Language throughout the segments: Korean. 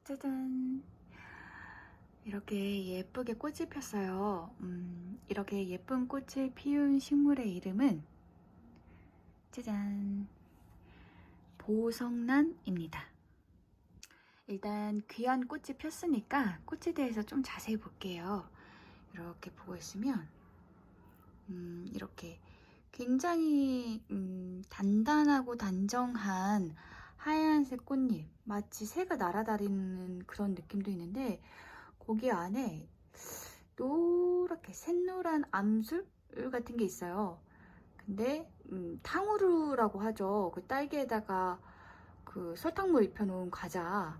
짜잔! 이렇게 예쁘게 꽃이 폈어요. 이렇게 예쁜 꽃을 피운 식물의 이름은 짜잔! 보성란입니다. 일단 귀한 꽃이 폈으니까 꽃에 대해서 좀 자세히 볼게요. 이렇게 보고 있으면 이렇게 굉장히 단단하고 단정한 하얀색 꽃잎, 마치 새가 날아다니는 그런 느낌도 있는데 거기 안에 노랗게 샛노란 암술 같은 게 있어요. 근데 탕후루라고 하죠. 그 딸기에다가 그 설탕물 입혀놓은 과자,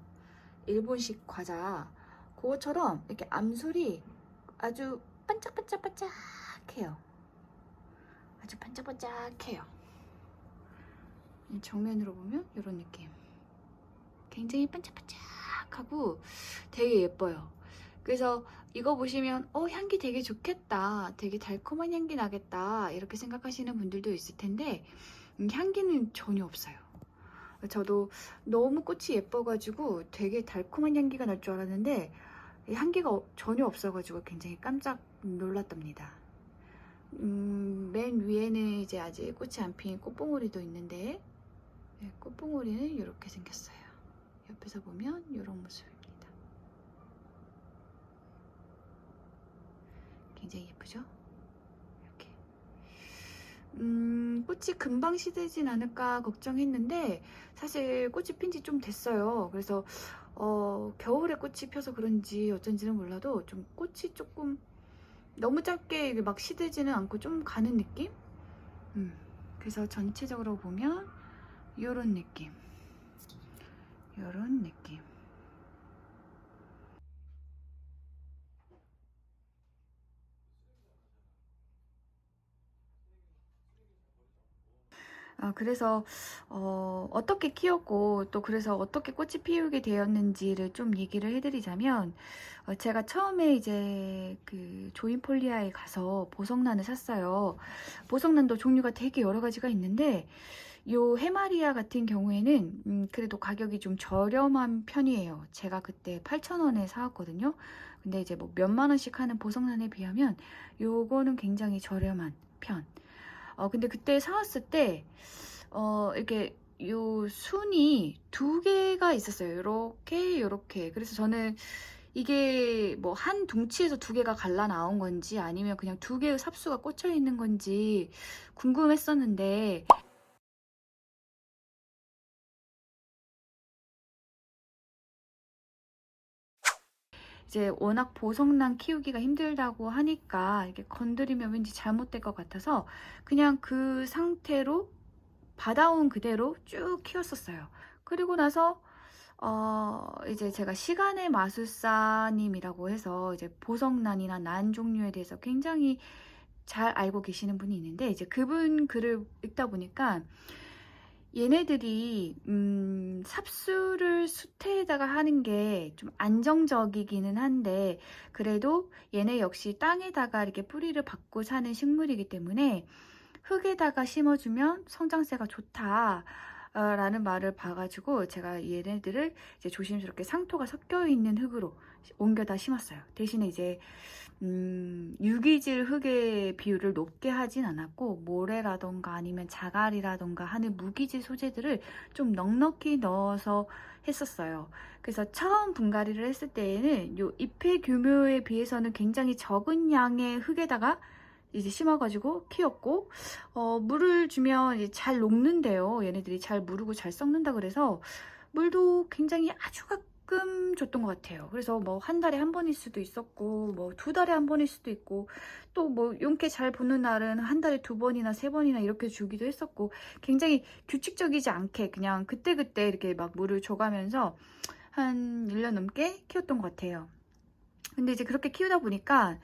일본식 과자, 그것처럼 이렇게 암술이 아주 반짝반짝반짝해요. 아주 반짝반짝해요. 정면으로 보면 이런 느낌. 굉장히 반짝반짝하고 되게 예뻐요. 그래서 이거 보시면 향기 되게 좋겠다, 되게 달콤한 향기 나겠다 이렇게 생각하시는 분들도 있을 텐데 향기는 전혀 없어요. 저도 너무 꽃이 예뻐가지고 되게 달콤한 향기가 날 줄 알았는데 향기가 전혀 없어가지고 굉장히 깜짝 놀랐답니다. 맨 위에는 이제 아직 꽃이 안 핀 꽃봉오리도 있는데 꽃봉오리는 이렇게 생겼어요. 옆에서 보면 이런 모습입니다. 굉장히 예쁘죠? 이렇게 꽃이 금방 시들진 않을까 걱정했는데 사실 꽃이 핀 지 좀 됐어요. 그래서 겨울에 꽃이 펴서 그런지 어쩐지는 몰라도 좀 꽃이 조금 너무 짧게 막 시들지는 않고 좀 가는 느낌? 그래서 전체적으로 보면 요런 느낌, 요런 느낌. 그래서 어떻게 키웠고 또 그래서 어떻게 꽃이 피우게 되었는지를 좀 얘기를 해드리자면 제가 처음에 이제 그 조인폴리아에 가서 보석란을 샀어요. 보석란도 종류가 되게 여러 가지가 있는데 요 해마리아 같은 경우에는 그래도 가격이 좀 저렴한 편이에요. 제가 그때 8,000원에 사왔거든요. 근데 이제 뭐 몇만 원씩 하는 보석란에 비하면 요거는 굉장히 저렴한 편. 근데 그때 사왔을 때 이렇게 요 순이 두 개가 있었어요. 요렇게. 그래서 저는 이게 뭐 한 둥치에서 두 개가 갈라 나온 건지 아니면 그냥 두 개의 삽수가 꽂혀 있는 건지 궁금했었는데 이제 워낙 보석란 키우기가 힘들다고 하니까 이렇게 건드리면 왠지 잘못될 것 같아서 그냥 그 상태로 받아온 그대로 쭉 키웠었어요. 그리고 나서 이제 제가 시간의 마술사님이라고 해서 이제 보석란이나 난 종류에 대해서 굉장히 잘 알고 계시는 분이 있는데 이제 그분 글을 읽다 보니까 얘네들이 삽수를 수태에다가 하는 게 좀 안정적이기는 한데 그래도 얘네 역시 땅에다가 이렇게 뿌리를 받고 사는 식물이기 때문에 흙에다가 심어주면 성장세가 좋다 라는 말을 봐가지고 제가 얘네들을 이제 조심스럽게 상토가 섞여 있는 흙으로 옮겨다 심었어요. 대신에 이제 유기질 흙의 비율을 높게 하진 않았고 모래라던가 아니면 자갈이라던가 하는 무기질 소재들을 좀 넉넉히 넣어서 했었어요. 그래서 처음 분갈이를 했을 때에는 요 잎의 규모에 비해서는 굉장히 적은 양의 흙에다가 이제 심어가지고 키웠고 물을 주면 이제 잘 녹는데요. 얘네들이 잘 무르고 잘 썩는다 그래서 물도 굉장히 아주 가끔 줬던 것 같아요. 그래서 뭐 한 달에 한 번일 수도 있었고 뭐 두 달에 한 번일 수도 있고 또 뭐 용케 잘 보는 날은 한 달에 두 번이나 세 번이나 이렇게 주기도 했었고 굉장히 규칙적이지 않게 그냥 그때그때 이렇게 막 물을 줘가면서 한 1년 넘게 키웠던 것 같아요. 근데 이제 그렇게 키우다 보니까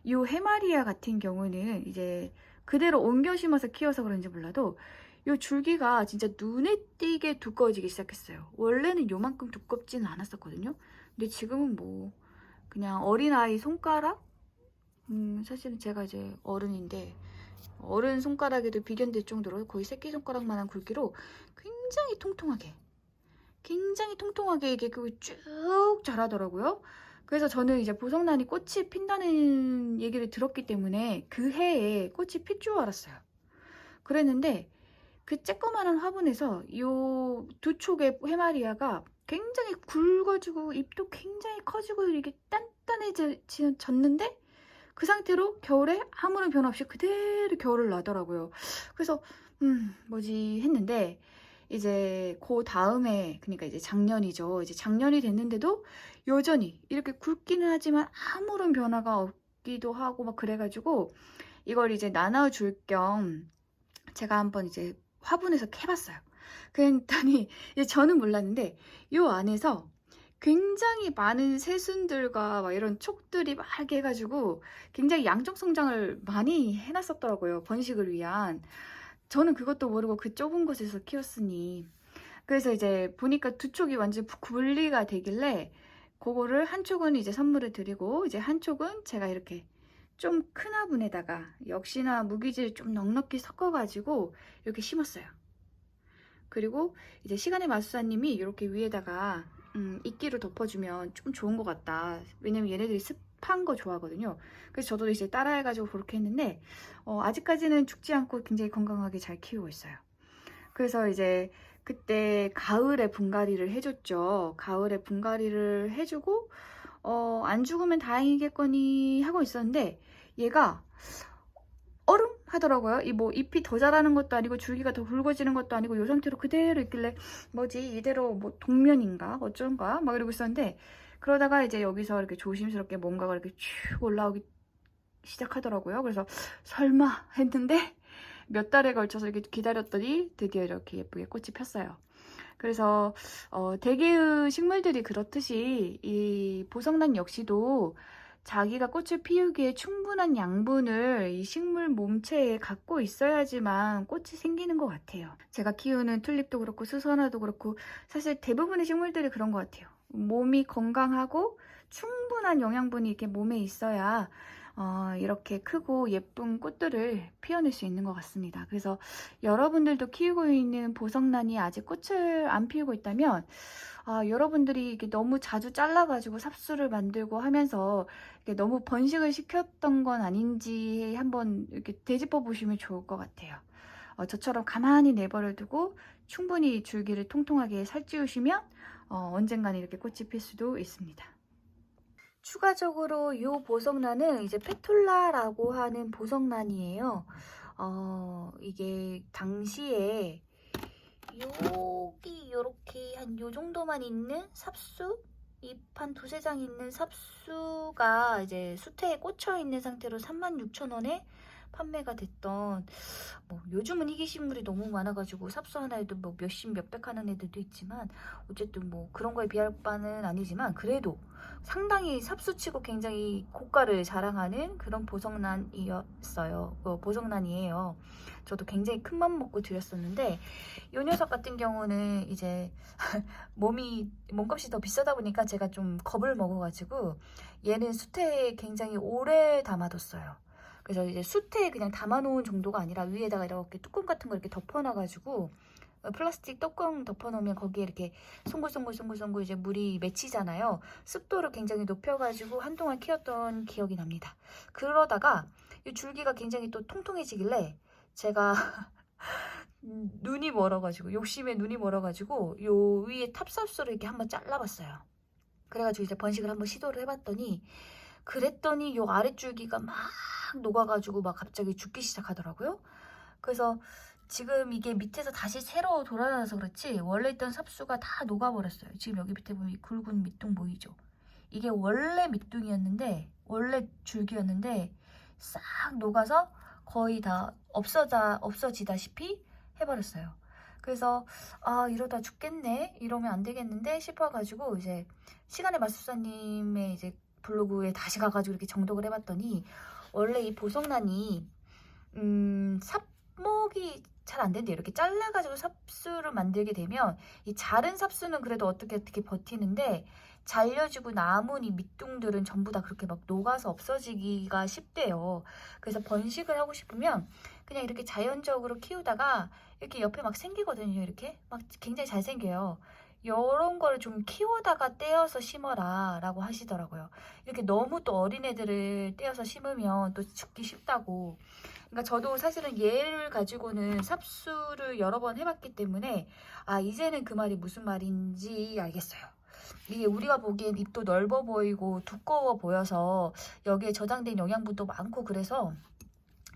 이 해마리아 같은 경우는 이제 그대로 옮겨 심어서 키워서 그런지 몰라도 이 줄기가 진짜 눈에 띄게 두꺼워지기 시작했어요. 원래는 요만큼 두껍지는 않았었거든요. 근데 지금은 뭐 그냥 어린아이 손가락? 사실은 제가 이제 어른인데 어른 손가락에도 비견될 정도로 거의 새끼손가락만한 굵기로 굉장히 통통하게 이게 쭉 쭉 자라더라고요. 그래서 저는 이제 보석란이 꽃이 핀다는 얘기를 들었기 때문에 그 해에 꽃이 필 줄 알았어요. 그랬는데 그 쬐끄만한 화분에서 요 두 촉의 해마리아가 굉장히 굵어지고 잎도 굉장히 커지고 이게 단단해졌는데 그 상태로 겨울에 아무런 변화 없이 그대로 겨울을 나더라고요. 그래서 뭐지 했는데 이제 그 다음에 그러니까 이제 작년이죠. 이제 작년이 됐는데도 여전히 이렇게 굵기는 하지만 아무런 변화가 없기도 하고 막 그래가지고 이걸 이제 나눠줄 겸 제가 한번 이제 화분에서 캐봤어요. 그랬더니 이제 저는 몰랐는데 요 안에서 굉장히 많은 새순들과 막 이런 촉들이 막 이렇게 해가지고 굉장히 양적 성장을 많이 해놨었더라고요. 번식을 위한. 저는 그것도 모르고 그 좁은 곳에서 키웠으니. 그래서 이제 보니까 두 촉이 완전 분리가 되길래 그거를 한쪽은 이제 선물을 드리고 이제 한쪽은 제가 이렇게 좀 큰 화분에다가 역시나 무기질 좀 넉넉히 섞어가지고 이렇게 심었어요. 그리고 이제 시간의 마술사님이 이렇게 위에다가 이끼를 덮어주면 좀 좋은 것 같다. 왜냐면 얘네들이 습한 거 좋아하거든요. 그래서 저도 이제 따라해가지고 그렇게 했는데 아직까지는 죽지 않고 굉장히 건강하게 잘 키우고 있어요. 그래서 이제 그때 가을에 분갈이를 해줬죠. 가을에 분갈이를 해주고 안 죽으면 다행이겠거니 하고 있었는데 얘가 얼음 하더라고요. 이 뭐 잎이 더 자라는 것도 아니고 줄기가 더 굵어지는 것도 아니고 이 상태로 그대로 있길래 뭐지 이대로 뭐 동면인가 어쩐가 막 이러고 있었는데 그러다가 이제 여기서 이렇게 조심스럽게 뭔가가 이렇게 쭉 올라오기 시작하더라고요. 그래서 설마 했는데 몇 달에 걸쳐서 이렇게 기다렸더니 드디어 이렇게 예쁘게 꽃이 폈어요. 그래서 대개의 식물들이 그렇듯이 이 보석란 역시도 자기가 꽃을 피우기에 충분한 양분을 이 식물 몸체에 갖고 있어야지만 꽃이 생기는 것 같아요. 제가 키우는 튤립도 그렇고 수선화도 그렇고 사실 대부분의 식물들이 그런 것 같아요. 몸이 건강하고 충분한 영양분이 이렇게 몸에 있어야 이렇게 크고 예쁜 꽃들을 피워낼 수 있는 것 같습니다. 그래서 여러분들도 키우고 있는 보석란이 아직 꽃을 안 피우고 있다면 여러분들이 이게 너무 자주 잘라가지고 삽수를 만들고 하면서 이게 너무 번식을 시켰던 건 아닌지 한번 이렇게 되짚어 보시면 좋을 것 같아요. 저처럼 가만히 내버려 두고 충분히 줄기를 통통하게 살찌우시면 언젠가는 이렇게 꽃이 필 수도 있습니다. 추가적으로 이 보석란은 이제 페툴라라고 하는 보석란이에요. 이게 당시에 여기 요렇게 한 요 정도만 있는 삽수 잎 한 두세 장 있는 삽수가 이제 수태에 꽂혀 있는 상태로 36,000원에 판매가 됐던 뭐 요즘은 희귀식물이 너무 많아가지고 삽수 하나에도 뭐 몇십 몇백 하는 애들도 있지만 어쨌든 뭐 그런 거에 비할 바는 아니지만 그래도 상당히 삽수치고 굉장히 고가를 자랑하는 그런 보석란이었어요. 보석란이에요. 저도 굉장히 큰맘 먹고 드렸었는데 이 녀석 같은 경우는 이제 몸값이 더 비싸다 보니까 제가 좀 겁을 먹어가지고 얘는 수태에 굉장히 오래 담아뒀어요. 그래서 이제 수태에 그냥 담아놓은 정도가 아니라 위에다가 이렇게 뚜껑 같은 거 이렇게 덮어놔가지고 플라스틱 뚜껑 덮어놓으면 거기에 이렇게 송글송글 이제 물이 맺히잖아요. 습도를 굉장히 높여가지고 한동안 키웠던 기억이 납니다. 그러다가 이 줄기가 굉장히 또 통통해지길래 제가 눈이 멀어가지고 욕심에 눈이 멀어가지고 요 위에 탑삽수를 이렇게 한번 잘라봤어요. 그래가지고 이제 번식을 한번 시도를 해봤더니 그랬더니 요 아랫줄기가 막 녹아가지고 막 갑자기 죽기 시작하더라고요. 그래서 지금 이게 밑에서 다시 새로 돌아나서 그렇지 원래 있던 삽수가 다 녹아버렸어요. 지금 여기 밑에 보면 이 굵은 밑둥 보이죠? 이게 원래 밑둥이었는데 원래 줄기였는데 싹 녹아서 거의 다 없어지다시피 해버렸어요. 그래서 이러다 죽겠네 이러면 안 되겠는데 싶어가지고 이제 시간의 마술사님의 이제 블로그에 다시 가가지고 이렇게 정독을 해봤더니 원래 이 보석란이 삽목이 잘 안 된대요. 이렇게 잘라가지고 삽수를 만들게 되면 이 자른 삽수는 그래도 어떻게 버티는데 잘려지고 남은 이 밑둥들은 전부 다 그렇게 막 녹아서 없어지기가 쉽대요. 그래서 번식을 하고 싶으면 그냥 이렇게 자연적으로 키우다가 이렇게 옆에 막 생기거든요. 이렇게 막 굉장히 잘 생겨요. 요런 거를 좀 키우다가 떼어서 심어라 라고 하시더라고요. 이렇게 너무 또 어린애들을 떼어서 심으면 또 죽기 쉽다고. 그러니까 저도 사실은 얘를 가지고는 삽수를 여러 번 해봤기 때문에 아, 이제는 그 말이 무슨 말인지 알겠어요. 이게 우리가 보기엔 잎도 넓어 보이고 두꺼워 보여서 여기에 저장된 영양분도 많고, 그래서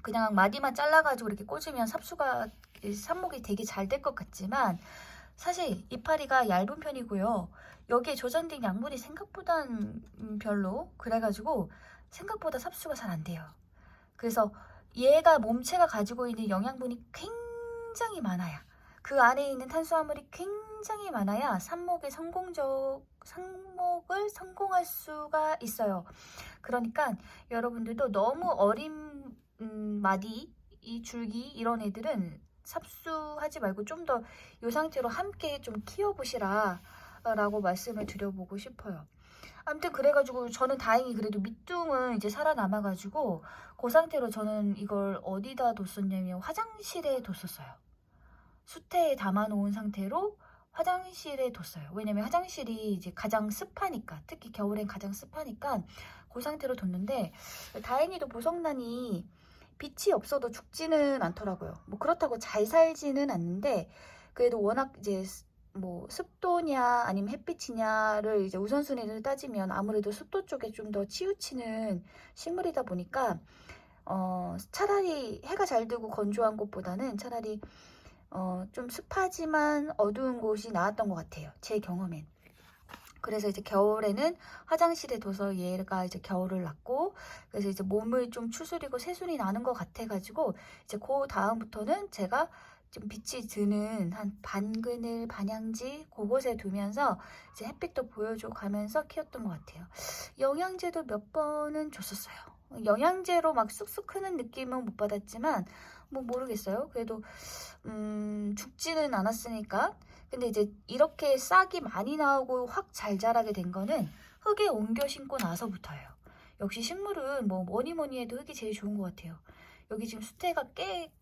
그냥 마디만 잘라가지고 이렇게 꽂으면 삽목이 되게 잘 될 것 같지만, 사실 이파리가 얇은 편이고요. 여기에 저장된 양분이 생각보단 별로, 그래가지고 생각보다 삽수가 잘 안 돼요. 그래서 얘가 몸체가 가지고 있는 영양분이 굉장히 많아요. 그 안에 있는 탄수화물이 굉장히 많아야 삽목을 성공할 수가 있어요. 그러니까 여러분들도 너무 어린 마디, 이 줄기 이런 애들은 삽수하지 말고 좀 더 이 상태로 함께 좀 키워보시라 라고 말씀을 드려보고 싶어요. 아무튼 그래가지고 저는 다행히 그래도 밑둥은 이제 살아남아가지고 그 상태로 저는 이걸 어디다 뒀었냐면 화장실에 뒀었어요. 수태에 담아놓은 상태로 화장실에 뒀어요. 왜냐면 화장실이 이제 가장 습하니까, 특히 겨울엔 가장 습하니까 그 상태로 뒀는데, 다행히도 보석란이 빛이 없어도 죽지는 않더라고요. 뭐 그렇다고 잘 살지는 않는데, 그래도 워낙 이제 뭐 습도냐 아니면 햇빛이냐를 이제 우선순위를 따지면 아무래도 습도 쪽에 좀 더 치우치는 식물이다 보니까 차라리 해가 잘 뜨고 건조한 곳보다는 차라리 좀 습하지만 어두운 곳이 나았던 것 같아요. 제 경험엔. 그래서 이제 겨울에는 화장실에 둬서 얘가 이제 겨울을 났고, 그래서 이제 몸을 좀 추스리고 새순이 나는 것 같아가지고 이제 그 다음부터는 제가 좀 빛이 드는 한 반그늘 반양지 그곳에 두면서 이제 햇빛도 보여줘 가면서 키웠던 것 같아요. 영양제도 몇 번은 줬었어요. 영양제로 막 쑥쑥 크는 느낌은 못 받았지만 뭐 모르겠어요. 그래도 죽지는 않았으니까. 근데 이제 이렇게 싹이 많이 나오고 확 잘 자라게 된 거는 흙에 옮겨 심고 나서부터예요. 역시 식물은 뭐 뭐니 해도 흙이 제일 좋은 것 같아요. 여기 지금 수태가 꽤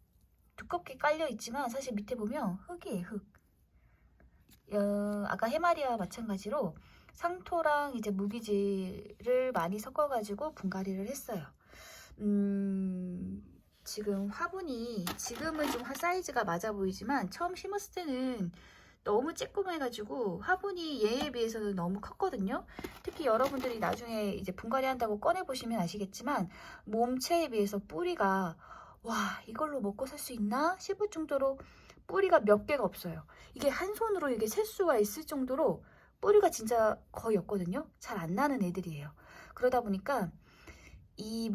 두껍게 깔려 있지만 사실 밑에 보면 흙이에요, 흙. 아까 해마리와 마찬가지로 상토랑 이제 무기질을 많이 섞어가지고 분갈이를 했어요. 지금 화분이 지금은 좀 사이즈가 맞아 보이지만 처음 심었을 때는 너무 쬐끔해가지고 화분이 얘에 비해서는 너무 컸거든요. 특히 여러분들이 나중에 이제 분갈이 한다고 꺼내보시면 아시겠지만 몸체에 비해서 뿌리가 와, 이걸로 먹고 살 수 있나 싶을 정도로 뿌리가 몇 개가 없어요. 이게 한 손으로 이게 셀 수가 있을 정도로 뿌리가 진짜 거의 없거든요. 잘 안 나는 애들이에요. 그러다 보니까 이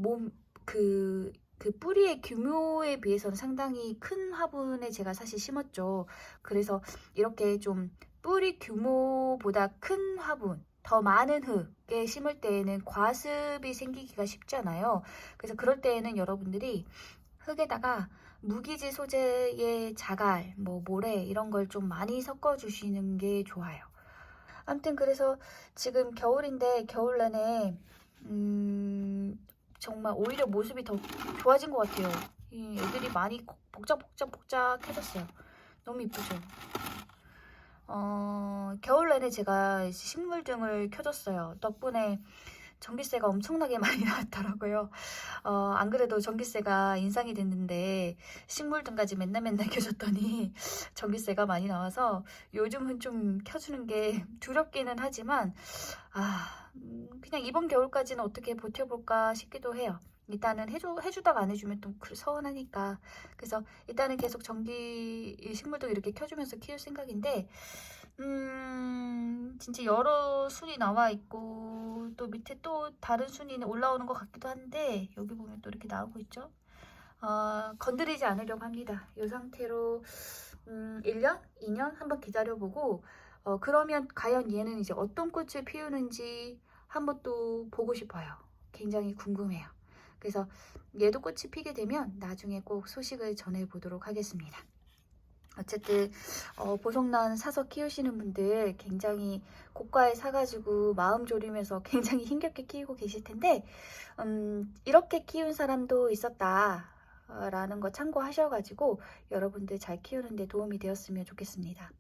그 뿌리의 규모에 비해서는 상당히 큰 화분에 제가 사실 심었죠. 그래서 이렇게 좀 뿌리 규모보다 큰 화분, 더 많은 흙에 심을 때에는 과습이 생기기가 쉽잖아요. 그래서 그럴 때에는 여러분들이 흙에다가 무기질 소재의 자갈, 뭐 모래 이런 걸 좀 많이 섞어 주시는 게 좋아요. 아무튼 그래서 지금 겨울인데 겨울 내내 정말 오히려 모습이 더 좋아진 것 같아요. 이 애들이 많이 복작해졌어요. 너무 이쁘죠? 겨울 내내 제가 식물등을 켜줬어요. 덕분에 전기세가 엄청나게 많이 나왔더라고요. 안 그래도 전기세가 인상이 됐는데 식물등까지 맨날 켜줬더니 전기세가 많이 나와서 요즘은 좀 켜주는 게 두렵기는 하지만 그냥 이번 겨울까지는 어떻게 버텨볼까 싶기도 해요. 일단은 해주다가 안 해주면 또 서운하니까. 그래서 일단은 계속 전기 식물등 이렇게 켜주면서 키울 생각인데, 진짜 여러 순이 나와 있고 또 밑에 또 다른 순위는 올라오는 것 같기도 한데, 여기 보면 또 이렇게 나오고 있죠. 건드리지 않으려고 합니다. 이 상태로 1년? 2년 한번 기다려보고, 그러면 과연 얘는 이제 어떤 꽃을 피우는지 한번 또 보고 싶어요. 굉장히 궁금해요. 그래서 얘도 꽃이 피게 되면 나중에 꼭 소식을 전해보도록 하겠습니다. 어쨌든 보석란 사서 키우시는 분들 굉장히 고가에 사가지고 마음 졸이면서 굉장히 힘겹게 키우고 계실 텐데, 이렇게 키운 사람도 있었다 라는 거 참고하셔가지고 여러분들 잘 키우는 데 도움이 되었으면 좋겠습니다.